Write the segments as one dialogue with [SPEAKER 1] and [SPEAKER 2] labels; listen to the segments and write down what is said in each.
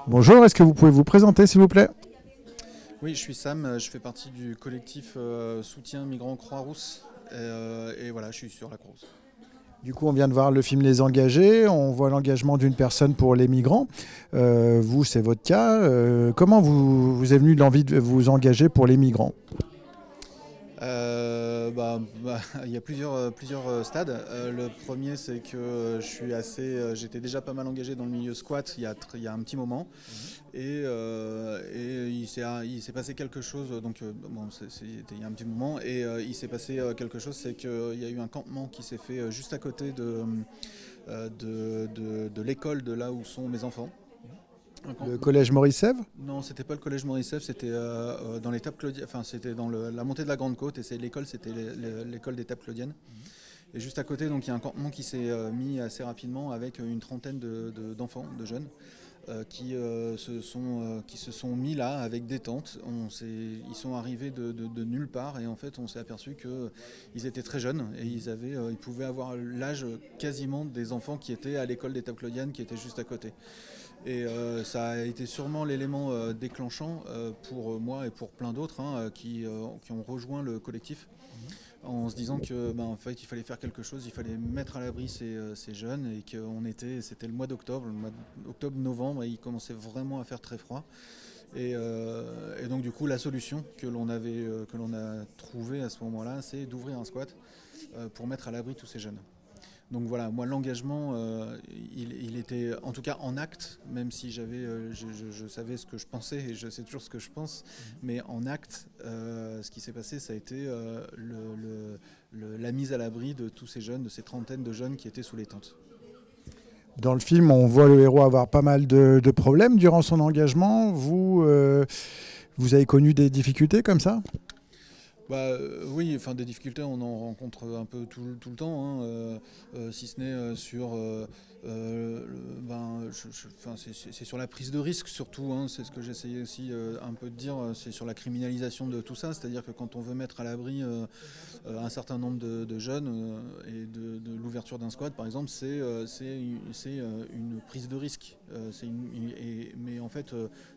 [SPEAKER 1] Bonjour, est-ce que vous pouvez vous présenter s'il vous plaît?
[SPEAKER 2] Oui, je suis Sam, je fais partie du collectif Soutien Migrants Croix-Rousse et voilà, je suis sur la Croix-Rousse.
[SPEAKER 1] Du coup, on vient de voir le film Les Engagés, on voit l'engagement d'une personne pour les migrants. Vous, c'est votre cas. Comment vous est venue l'envie de vous engager pour les migrants?
[SPEAKER 2] Il y a plusieurs stades. Le premier, c'est que j'étais déjà pas mal engagé dans le milieu squat il y a un petit moment, et il s'est passé quelque chose. Donc bon, c'était il y a un petit moment, et il s'est passé quelque chose, c'est qu'il y a eu un campement qui s'est fait juste à côté de l'école de là où sont mes enfants. Un
[SPEAKER 1] Le
[SPEAKER 2] campement.
[SPEAKER 1] collège Maurice-Sèvres?
[SPEAKER 2] Non, c'était pas le collège Maurice-Sèvres, c'était dans l'étape Claudienne, enfin c'était dans la montée de la Grande Côte, et c'est l'école, c'était l'école d'étape Claudienne. Et juste à côté, donc il y a un campement qui s'est mis assez rapidement avec une trentaine d'enfants, de jeunes, qui se sont mis là avec des tentes. Ils sont arrivés de nulle part, et en fait on s'est aperçu qu'ils étaient très jeunes, et ils pouvaient avoir l'âge quasiment des enfants qui étaient à l'école d'étape Claudienne qui était juste à côté. Et ça a été sûrement l'élément déclenchant pour moi et pour plein d'autres, hein, qui ont rejoint le collectif en se disant que en fait, il fallait faire quelque chose, il fallait mettre à l'abri ces jeunes, et c'était le mois d'octobre, octobre-novembre, et il commençait vraiment à faire très froid. Et donc du coup, la solution que l'on a trouvée à ce moment-là, c'est d'ouvrir un squat pour mettre à l'abri tous ces jeunes. Donc voilà, moi l'engagement, il était en tout cas en acte, même si je savais ce que je pensais, et je sais toujours ce que je pense, mais en acte, ce qui s'est passé, ça a été la mise à l'abri de tous ces jeunes, de ces trentaines de jeunes qui étaient sous les tentes.
[SPEAKER 1] Dans le film, on voit le héros avoir pas mal de problèmes durant son engagement. Vous avez connu des difficultés comme ça?
[SPEAKER 2] Oui, enfin des difficultés, on en rencontre un peu tout le temps, hein, si ce n'est sur, c'est sur la prise de risque surtout, hein, c'est ce que j'essayais aussi un peu de dire, c'est sur la criminalisation de tout ça, c'est-à-dire que quand on veut mettre à l'abri un certain nombre de jeunes et de l'ouverture d'un squat, par exemple, une prise de risque, mais en fait,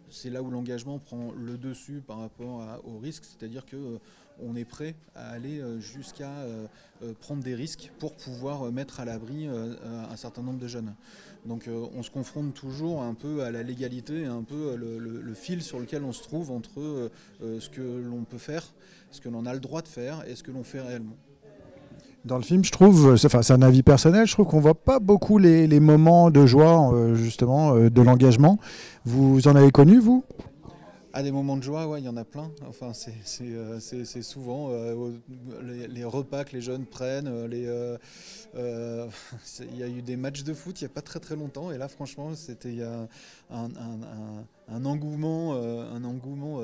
[SPEAKER 2] c'est là où l'engagement prend le dessus par rapport au risque, c'est-à-dire que on est prêt à aller jusqu'à prendre des risques pour pouvoir mettre à l'abri un certain nombre de jeunes. Donc on se confronte toujours un peu à la légalité, un peu le fil sur lequel on se trouve entre ce que l'on peut faire, ce que l'on a le droit de faire et ce que l'on fait réellement.
[SPEAKER 1] Dans le film, je trouve, enfin, c'est un avis personnel, je trouve qu'on voit pas beaucoup les moments de joie, justement, de l'engagement. Vous en avez connu, vous?
[SPEAKER 2] À des moments de joie, ouais, il y en a plein. Enfin, c'est souvent les repas que les jeunes prennent. Il y a eu des matchs de foot il n'y a pas très très longtemps. Et là, franchement, c'était il y a un engouement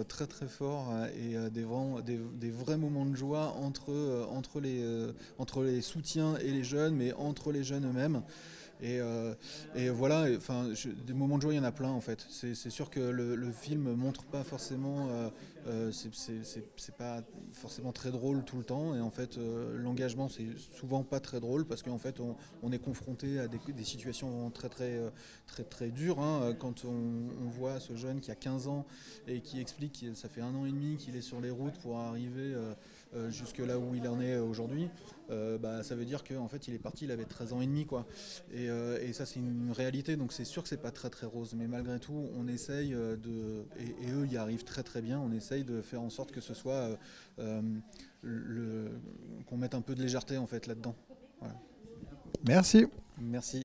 [SPEAKER 2] très très fort, et des vrais moments de joie entre les soutiens et les jeunes, mais entre les jeunes eux-mêmes. Et, euh, et voilà, enfin, des moments de joie, il y en a plein en fait. C'est sûr que le film montre pas forcément, c'est pas forcément très drôle tout le temps. Et en fait, l'engagement, c'est souvent pas très drôle parce qu'en fait, on est confronté à des situations très dures, hein. Quand on voit ce jeune qui a 15 ans et qui explique que ça fait un an et demi qu'il est sur les routes pour arriver jusque là où il en est aujourd'hui, ça veut dire qu'en fait il est parti, il avait 13 ans et demi, quoi. Et ça c'est une réalité, donc c'est sûr que c'est pas très très rose, mais malgré tout on essaye et eux y arrivent très très bien, on essaye de faire en sorte que ce soit qu'on mette un peu de légèreté en fait là-dedans. Voilà.
[SPEAKER 1] Merci.
[SPEAKER 2] Merci.